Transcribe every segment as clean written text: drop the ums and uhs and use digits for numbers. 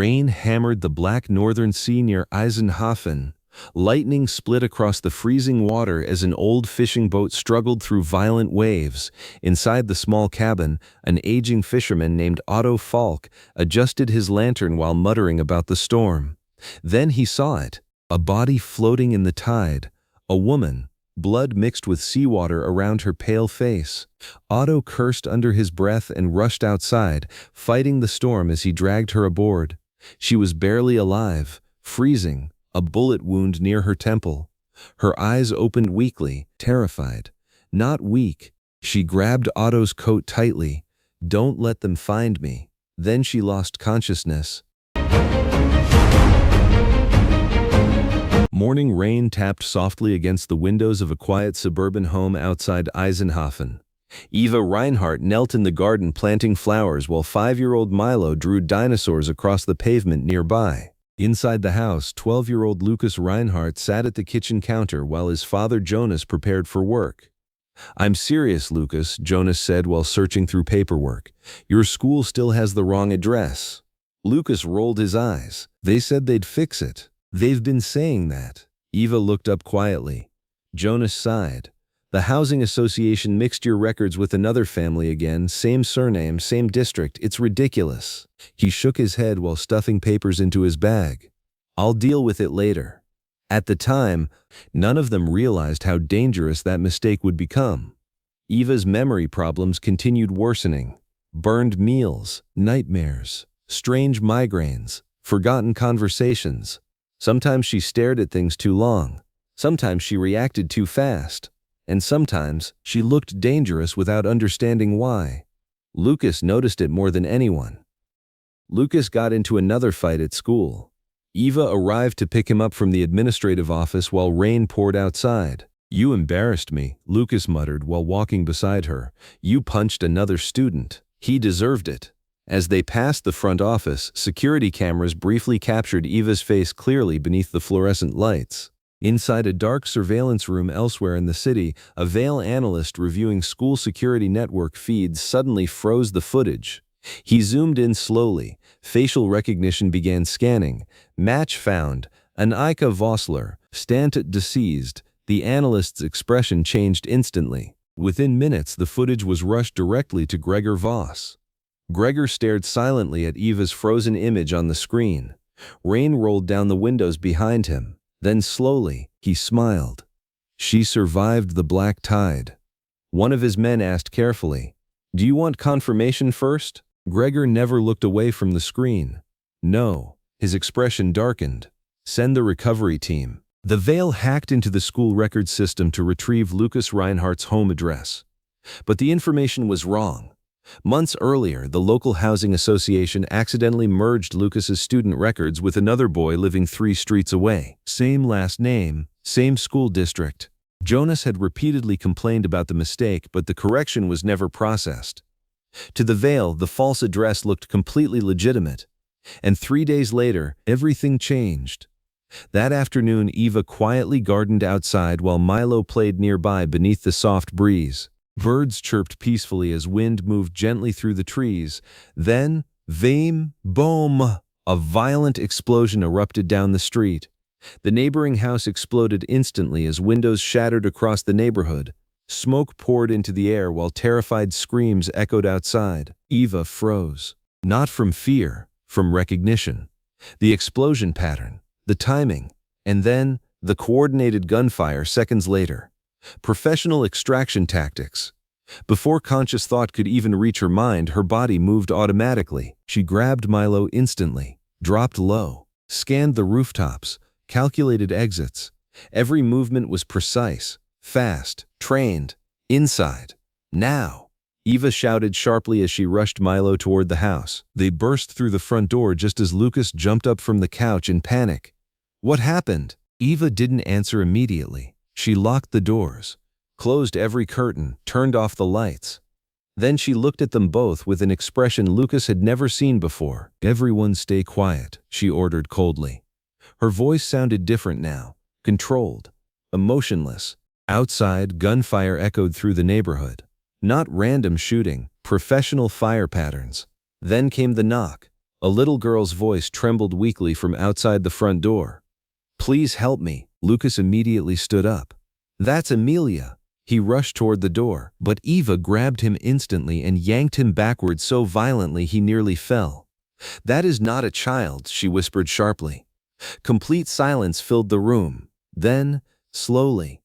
Rain hammered the black northern sea near Eisenhafen. Lightning split across the freezing water as an old fishing boat struggled through violent waves. Inside the small cabin, an aging fisherman named Otto Falk adjusted his lantern while muttering about the storm. Then he saw it, a body floating in the tide, a woman, blood mixed with seawater around her pale face. Otto cursed under his breath and rushed outside, fighting the storm as he dragged her aboard. She was barely alive, freezing, a bullet wound near her temple. Her eyes opened weakly, terrified. Not weak. She grabbed Otto's coat tightly. "Don't let them find me." Then she lost consciousness. Morning rain tapped softly against the windows of a quiet suburban home outside Eisenhafen. Eva Reinhardt knelt in the garden planting flowers while 5-year-old Milo drew dinosaurs across the pavement nearby. Inside the house, 12-year-old Lucas Reinhardt sat at the kitchen counter while his father Jonas prepared for work. "I'm serious, Lucas," Jonas said while searching through paperwork. "Your school still has the wrong address." Lucas rolled his eyes. "They said they'd fix it." "They've been saying that." Eva looked up quietly. Jonas sighed. "The housing association mixed your records with another family again, same surname, same district. It's ridiculous." He shook his head while stuffing papers into his bag. "I'll deal with it later." At the time, none of them realized how dangerous that mistake would become. Eva's memory problems continued worsening. Burned meals, nightmares, strange migraines, forgotten conversations. Sometimes she stared at things too long. Sometimes she reacted too fast. And sometimes she looked dangerous without understanding why. Lucas noticed it more than anyone. Lucas got into another fight at school. Eva arrived to pick him up from the administrative office while rain poured outside. "You embarrassed me," Lucas muttered while walking beside her. "You punched another student. He deserved it." As they passed the front office, security cameras briefly captured Eva's face clearly beneath the fluorescent lights. Inside a dark surveillance room elsewhere in the city, a Veil analyst reviewing school security network feeds suddenly froze the footage. He zoomed in slowly. Facial recognition began scanning. Match found. Annika Vossler, Stant deceased. The analyst's expression changed instantly. Within minutes, the footage was rushed directly to Gregor Voss. Gregor stared silently at Eva's frozen image on the screen. Rain rolled down the windows behind him. Then slowly, he smiled. "She survived the black tide." One of his men asked carefully, "Do you want confirmation first?" Gregor never looked away from the screen. "No." His expression darkened. "Send the recovery team." The Veil hacked into the school records system to retrieve Lucas Reinhardt's home address. But the information was wrong. Months earlier, the local housing association accidentally merged Lucas's student records with another boy living 3 streets away. Same last name, same school district. Jonas had repeatedly complained about the mistake, but the correction was never processed. To the Veil, the false address looked completely legitimate. And 3 days later, everything changed. That afternoon, Eva quietly gardened outside while Milo played nearby beneath the soft breeze. Birds chirped peacefully as wind moved gently through the trees. Then, vame, boom, a violent explosion erupted down the street. The neighboring house exploded instantly as windows shattered across the neighborhood. Smoke poured into the air while terrified screams echoed outside. Eva froze. Not from fear, from recognition. The explosion pattern, the timing, and then the coordinated gunfire seconds later. Professional extraction tactics. Before conscious thought could even reach her mind, her body moved automatically. She grabbed Milo instantly, dropped low, scanned the rooftops, calculated exits. Every movement was precise, fast, trained. Inside. Now. Eva shouted sharply as she rushed Milo toward the house. They burst through the front door just as Lucas jumped up from the couch in panic. "What happened?" Eva didn't answer immediately. She locked the doors, closed every curtain, turned off the lights. Then she looked at them both with an expression Lucas had never seen before. "Everyone stay quiet," she ordered coldly. Her voice sounded different now, controlled, emotionless. Outside, gunfire echoed through the neighborhood. Not random shooting, professional fire patterns. Then came the knock. A little girl's voice trembled weakly from outside the front door. "Please help me." Lucas immediately stood up. "That's Amelia." He rushed toward the door, but Eva grabbed him instantly and yanked him backward so violently he nearly fell. "That is not a child," she whispered sharply. Complete silence filled the room. Then, slowly,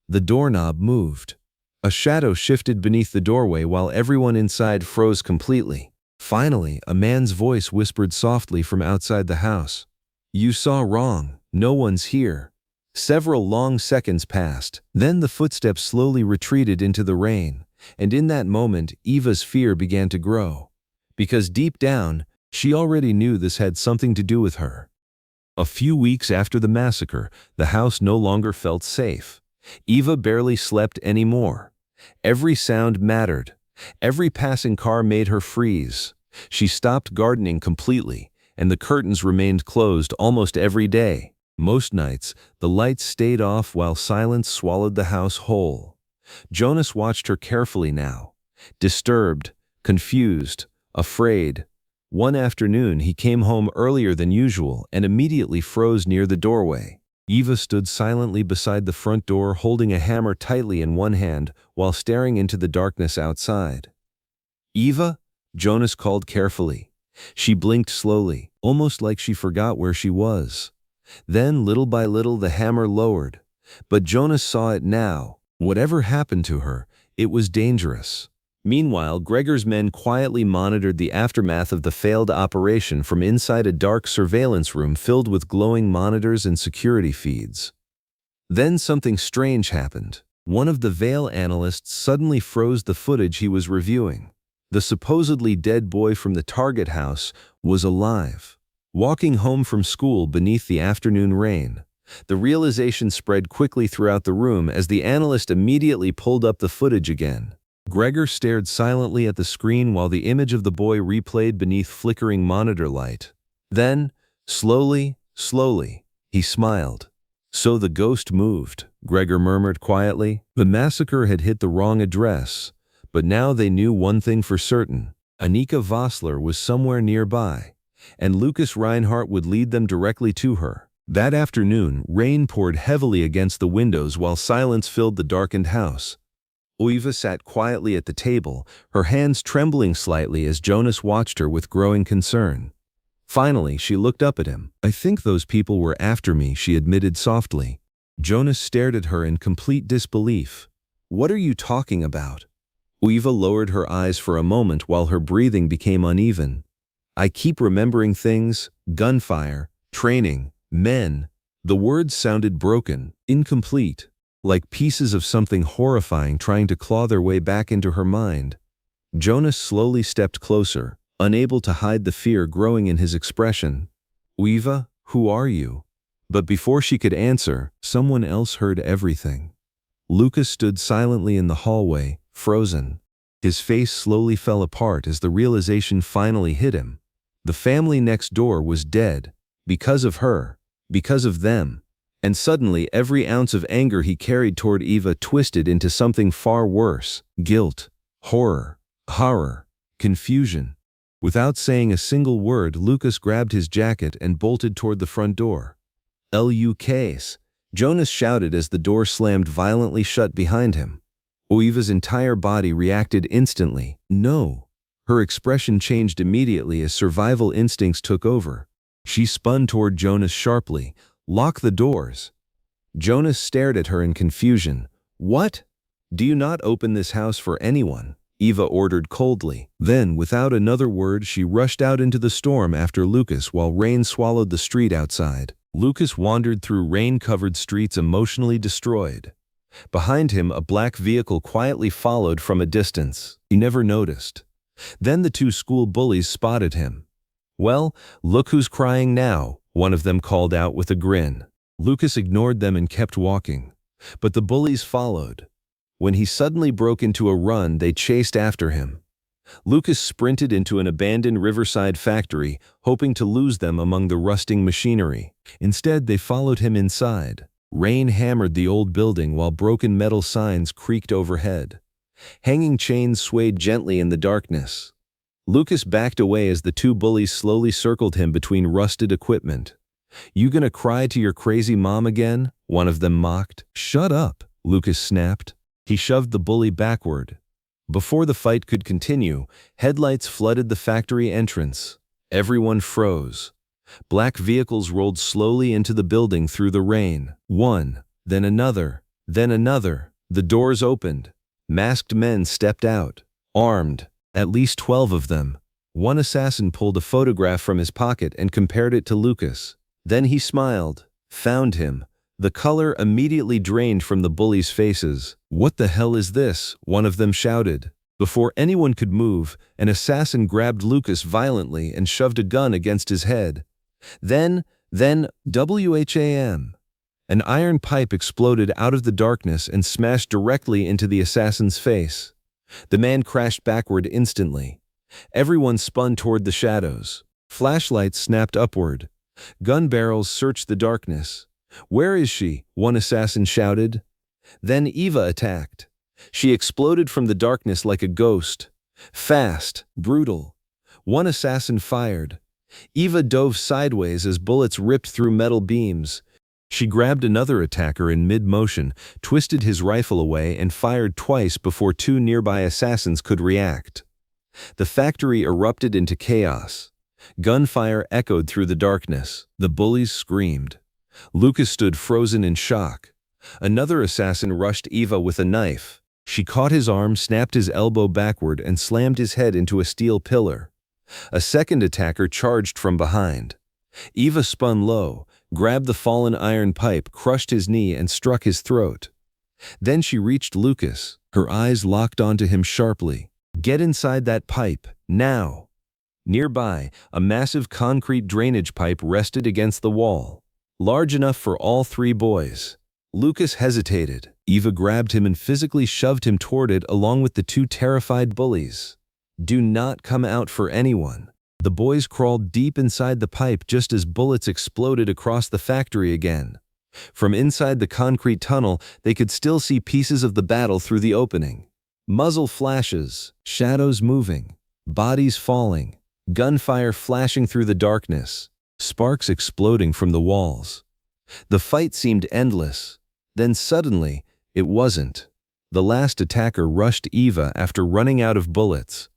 the doorknob moved. A shadow shifted beneath the doorway while everyone inside froze completely. Finally, a man's voice whispered softly from outside the house. "You saw wrong. No one's here." Several long seconds passed. Then the footsteps slowly retreated into the rain, and in that moment, Eva's fear began to grow. Because deep down, she already knew this had something to do with her. A few weeks after the massacre, the house no longer felt safe. Eva barely slept anymore. Every sound mattered. Every passing car made her freeze. She stopped gardening completely, and the curtains remained closed almost every day. Most nights, the lights stayed off while silence swallowed the house whole. Jonas watched her carefully now. Disturbed, confused, afraid. One afternoon, he came home earlier than usual and immediately froze near the doorway. Eva stood silently beside the front door, holding a hammer tightly in one hand while staring into the darkness outside. "Eva?" Jonas called carefully. She blinked slowly, almost like she forgot where she was. Then, little by little, the hammer lowered. But Jonas saw it now. Whatever happened to her, it was dangerous. Meanwhile, Gregor's men quietly monitored the aftermath of the failed operation from inside a dark surveillance room filled with glowing monitors and security feeds. Then something strange happened. One of the Veil analysts suddenly froze the footage he was reviewing. The supposedly dead boy from the target house was alive, walking home from school beneath the afternoon rain. The realization spread quickly throughout the room as the analyst immediately pulled up the footage again. Gregor stared silently at the screen while the image of the boy replayed beneath flickering monitor light. Then, slowly, he smiled. "So the ghost moved," Gregor murmured quietly. The massacre had hit the wrong address, but now they knew one thing for certain. Annika Vossler was somewhere nearby, and Lucas Reinhardt would lead them directly to her. That afternoon, rain poured heavily against the windows while silence filled the darkened house. Eva sat quietly at the table, her hands trembling slightly as Jonas watched her with growing concern. Finally, she looked up at him. "I think those people were after me," she admitted softly. Jonas stared at her in complete disbelief. "What are you talking about?" Eva lowered her eyes for a moment while her breathing became uneven. "I keep remembering things, gunfire, training, men." The words sounded broken, incomplete, like pieces of something horrifying trying to claw their way back into her mind. Jonas slowly stepped closer, unable to hide the fear growing in his expression. "Eva, who are you?" But before she could answer, someone else heard everything. Lucas stood silently in the hallway, frozen. His face slowly fell apart as the realization finally hit him. The family next door was dead, because of her, because of them. And suddenly every ounce of anger he carried toward Eva twisted into something far worse: guilt, horror, confusion. Without saying a single word, Lucas grabbed his jacket and bolted toward the front door. "Lucas!" Jonas shouted as the door slammed violently shut behind him. Eva's entire body reacted instantly. "No." Her expression changed immediately as survival instincts took over. She spun toward Jonas sharply. "Lock the doors." Jonas stared at her in confusion. "What?" "Do you not open this house for anyone?" Eva ordered coldly. Then, without another word, she rushed out into the storm after Lucas while rain swallowed the street outside. Lucas wandered through rain-covered streets emotionally destroyed. Behind him, a black vehicle quietly followed from a distance. He never noticed. Then the two school bullies spotted him. "Well, look who's crying now," one of them called out with a grin. Lucas ignored them and kept walking. But the bullies followed. When he suddenly broke into a run, they chased after him. Lucas sprinted into an abandoned riverside factory, hoping to lose them among the rusting machinery. Instead, they followed him inside. Rain hammered the old building while broken metal signs creaked overhead. Hanging chains swayed gently in the darkness. Lucas backed away as the two bullies slowly circled him between rusted equipment. "You gonna cry to your crazy mom again?" one of them mocked. "Shut up," Lucas snapped. He shoved the bully backward. Before the fight could continue, headlights flooded the factory entrance. Everyone froze. Black vehicles rolled slowly into the building through the rain. One, then another, then another. The doors opened. Masked men stepped out, armed, at least 12 of them. One assassin pulled a photograph from his pocket and compared it to Lucas. Then he smiled. Found him. The color immediately drained from the bullies' faces. "What the hell is this?" one of them shouted. Before anyone could move, an assassin grabbed Lucas violently and shoved a gun against his head. Then, wham! An iron pipe exploded out of the darkness and smashed directly into the assassin's face. The man crashed backward instantly. Everyone spun toward the shadows. Flashlights snapped upward. Gun barrels searched the darkness. "Where is she?" one assassin shouted. Then Eva attacked. She exploded from the darkness like a ghost. Fast, brutal. One assassin fired. Eva dove sideways as bullets ripped through metal beams. She grabbed another attacker in mid-motion, twisted his rifle away, and fired twice before two nearby assassins could react. The factory erupted into chaos. Gunfire echoed through the darkness. The bullies screamed. Lucas stood frozen in shock. Another assassin rushed Eva with a knife. She caught his arm, snapped his elbow backward, and slammed his head into a steel pillar. A second attacker charged from behind. Eva spun low, grabbed the fallen iron pipe, crushed his knee, and struck his throat. Then she reached Lucas. Her eyes locked onto him sharply. "Get inside that pipe, now!" Nearby, a massive concrete drainage pipe rested against the wall, large enough for all three boys. Lucas hesitated. Eva grabbed him and physically shoved him toward it along with the two terrified bullies. "Do not come out for anyone." The boys crawled deep inside the pipe just as bullets exploded across the factory again. From inside the concrete tunnel, they could still see pieces of the battle through the opening. Muzzle flashes, shadows moving, bodies falling, gunfire flashing through the darkness, sparks exploding from the walls. The fight seemed endless. Then suddenly, it wasn't. The last attacker rushed Eva after running out of bullets.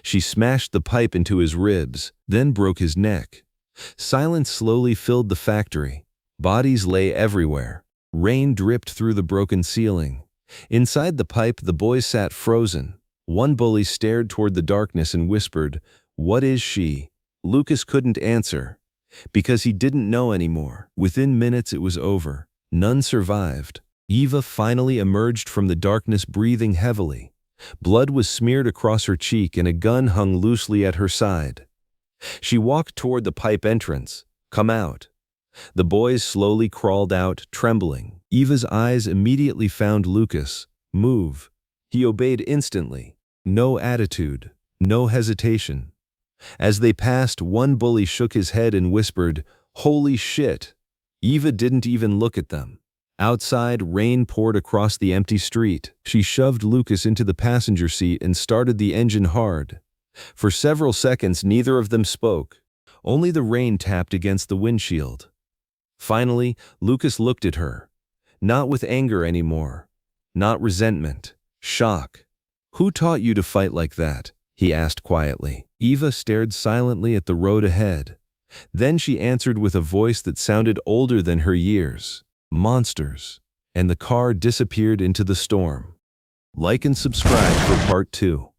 She smashed the pipe into his ribs, then broke his neck. Silence slowly filled the factory. Bodies lay everywhere. Rain dripped through the broken ceiling. Inside the pipe, the boys sat frozen. One bully stared toward the darkness and whispered, "What is she?" Lucas couldn't answer, because he didn't know anymore. Within minutes it was over. None survived. Eva finally emerged from the darkness breathing heavily. Blood was smeared across her cheek and a gun hung loosely at her side. She walked toward the pipe entrance. "Come out." The boys slowly crawled out, trembling. Eva's eyes immediately found Lucas. "Move." He obeyed instantly. No attitude, no hesitation. As they passed, one bully shook his head and whispered, "Holy shit." Eva didn't even look at them. Outside, rain poured across the empty street. She shoved Lucas into the passenger seat and started the engine hard. For several seconds, neither of them spoke. Only the rain tapped against the windshield. Finally, Lucas looked at her. Not with anger anymore. Not resentment. Shock. "Who taught you to fight like that?" he asked quietly. Eva stared silently at the road ahead. Then she answered with a voice that sounded older than her years. "Monsters." And the car disappeared into the storm. Like and subscribe for part 2.